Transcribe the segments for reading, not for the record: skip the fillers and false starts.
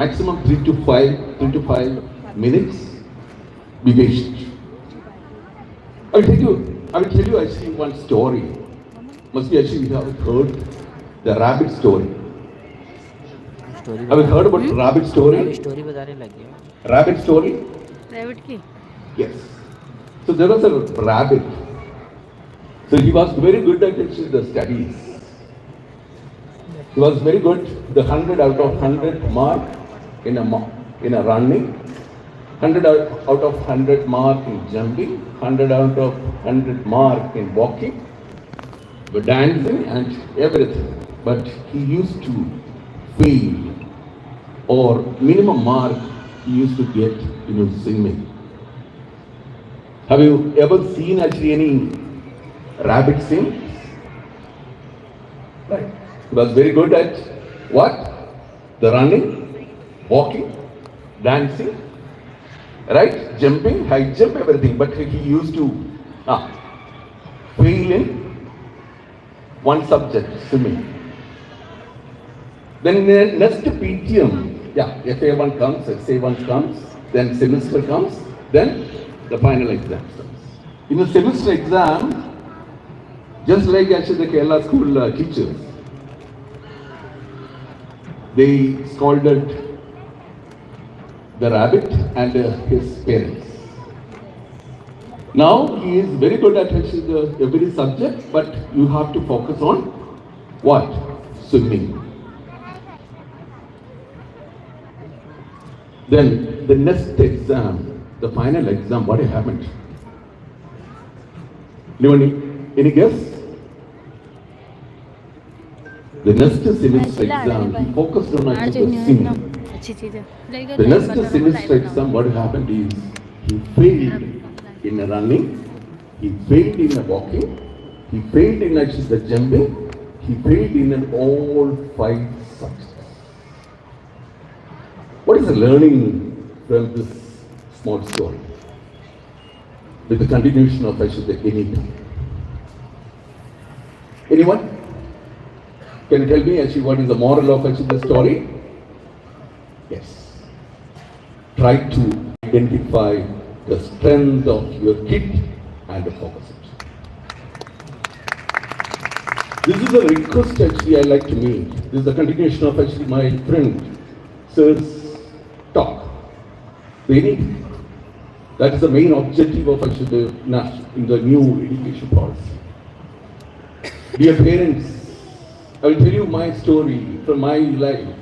maximum 3 to 5 minutes. Be patient. I will tell you actually one story. Must be actually you have heard the rabbit story. Story Have you heard about rabbit story? अभी story बताने लग गया Rabbit story? Private की Yes. So there was a rabbit. So he was very good at the studies. He was very good. The 100 out of 100 mark in a running, 100 out of 100 mark in jumping, 100 out of 100 mark in walking, but dancing and everything. But he used to fail, or minimum mark he used to get in swimming. Have you ever seen actually any rabbit sing? Right. He was very good at what? The running, walking, dancing, right? Jumping, high jump, everything. But he used to fail in one subject, swimming. Then in the next PTM, FA1 comes, SA1 comes, then semester comes, then the final exam comes. In the semester exam, just like actually the Kerala school teachers, they scolded the rabbit and his parents. Now he is very good at actually every subject, but you have to focus on what? Swimming. Then the next exam, the final exam, what happened? Any guess? The next semester exam, he focused on actually the singing. अच्छी चीज है The next semester exam, what happened is he failed in running, he failed in walking, he failed in actually the jumping, he failed in all 5 subjects. What is the learning from this small story? With the continuation of actually the enigma. Anyone? Can you tell me actually what is the moral of actually the story? Yes. Try to identify the strength of your kid and focus it. This is a request actually I like to make. This is a continuation of actually my friend Sir's talk. That is the main objective of actually in the new education policy. Dear parents, I will tell you my story from my life.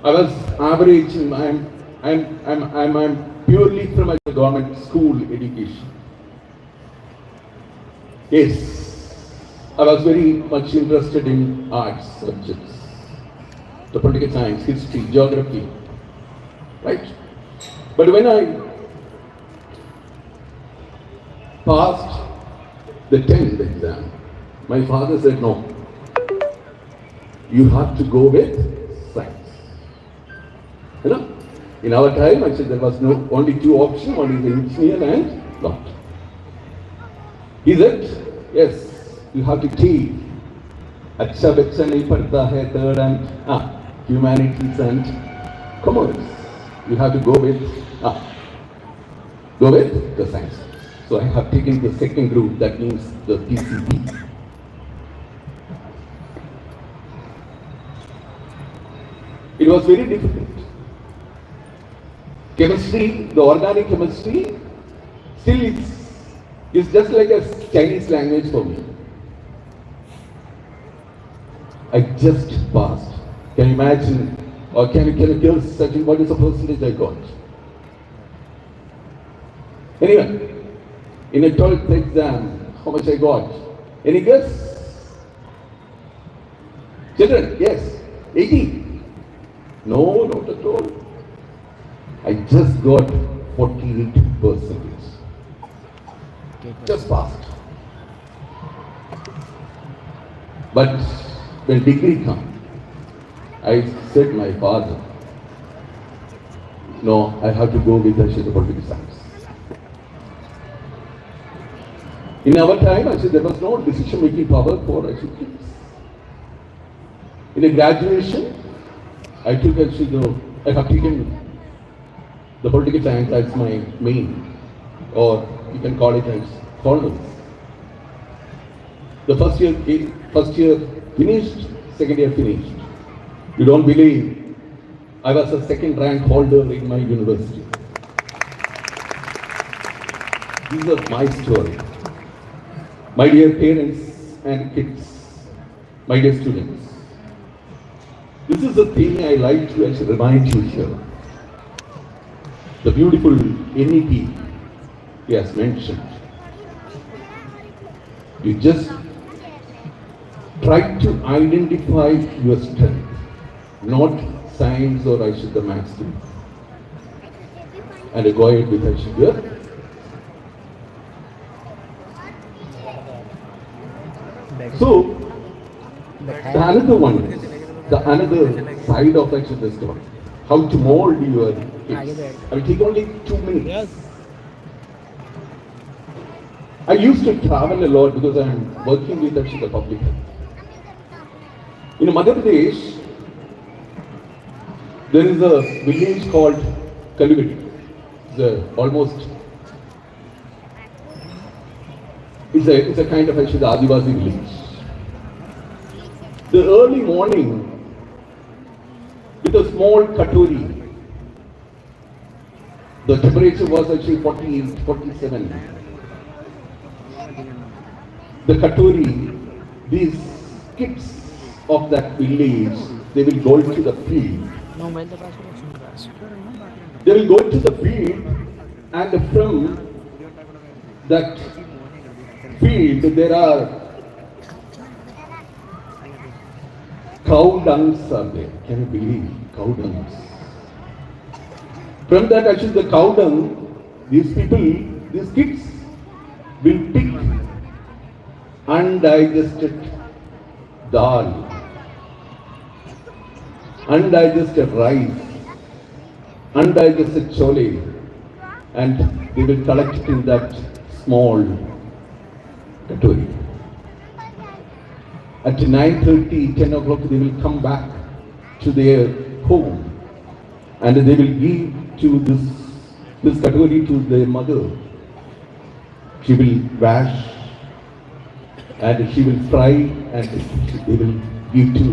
I was average. I'm purely from a government school education. Yes, I was very much interested in arts subjects, the political science, history, geography, right? But when I passed the 10th exam, my father said, no, you have to go with science. You know, in our time, actually, there was only 2 options, one is engineer and doctor. He said, yes, you have to take Acha Bacha Nahi Padta Hai, third and humanities and commerce. You have to go with the science. So I have taken the second group, that means the PCB. It was very difficult. Chemistry, the organic chemistry, still it's just like a Chinese language for me. I just passed. Can you imagine, or can you guess such what is the percentage I got? Anyway, in a 12th exam, how much I got? Any guess? Children, yes, 80. No, not at all. I just got 48%. Just passed. But when degree came, I said my father, no, I have to go with the political science. In our time, actually, there was no decision-making power for actually kids. In a graduation, I took actually I have taken the political science as my main, or you can call it as honors. The first year finished, second year finished. You don't believe I was a second rank holder in my university. This is my story. My dear parents and kids, my dear students, this is the thing I like to actually remind you here. The beautiful NEP he has mentioned. You just try to identify your strength, not science or I should the maths too. And go ahead with I should your so the another one is the another side of actually the story. How to mold your kids. I will take only 2 minutes. Yes. I used to travel a lot because I am working with actually the public health. In Madhya Pradesh, there is a village called Kalugadi. It's a kind of actually the Adivasi village. The early morning, with a small katuri, the temperature was actually 48, 47. The katuri, these kids of that village, they will go to the field. They will go to the field, and from that field there are cow dungs are there. Can you believe cow dungs? From that actually the cow dung, these people, these kids will pick undigested dal, undigested rice, undigested chole, and they will collect it in that small katuri. At 9:30, 10 o'clock, they will come back to their home and they will give to this katuri to their mother. She will wash and she will fry and they will give to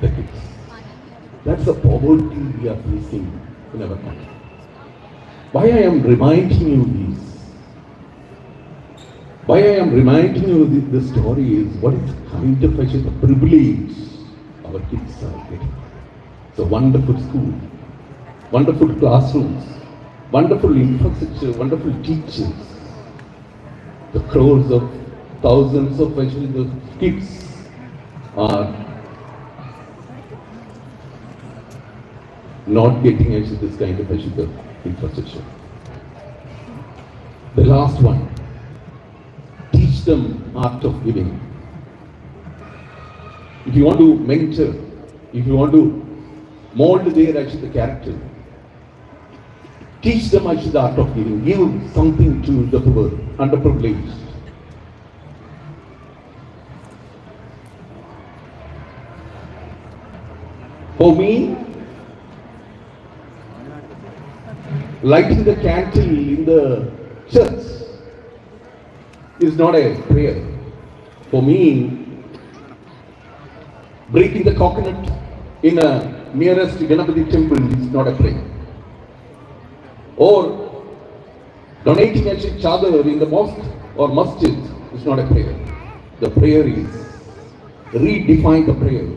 the kids. That's the poverty we are facing in our country. Why I am reminding you this? Why I am reminding you this story is what is kind of actually the privilege our kids are getting. It's a wonderful school, wonderful classrooms, wonderful infrastructure, wonderful teachers. The crores of thousands of actually the kids are not getting actually this kind of actually the infrastructure. The last one. Teach them art of giving. If you want to mentor, if you want to mold their actually the character, teach them actually the art of giving. Give something to the poor, underprivileged. For me, lighting the candle in the church is not a prayer. For me, breaking the coconut in a nearest Ganapati temple is not a prayer. Or donating a chadar in the mosque or masjid is not a prayer. The prayer is redefine the prayer.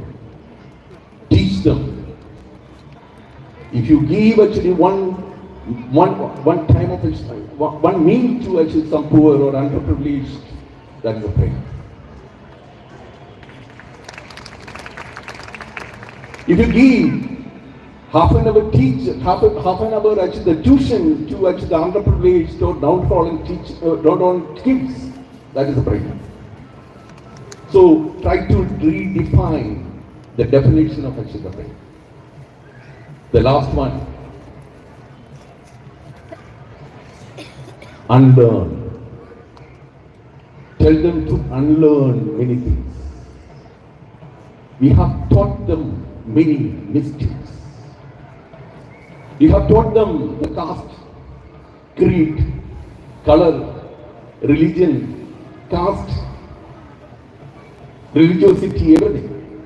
Teach them. If you give actually one time of one meal to actually some poor or underprivileged, that is a prayer. If you give half an hour actually the tuition to actually the underprivileged or downtrodden kids, that is a prayer. So try to redefine the definition of actually the prayer. The last one. Unlearn. Tell them to unlearn many things. We have taught them many mistakes. You have taught them the caste, creed, color, religion, caste, religiosity, everything.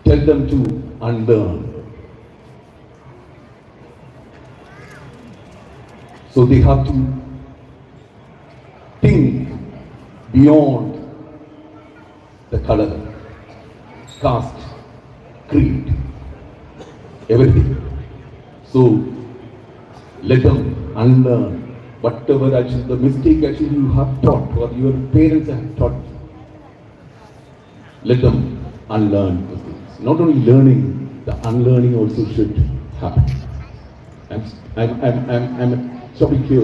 Tell them to unlearn. So they have to think beyond the color, caste, creed, everything. So let them unlearn whatever actually the mistake actually you have taught or your parents have taught. Let them unlearn those things. Not only learning, the unlearning also should happen. I'm stopping here.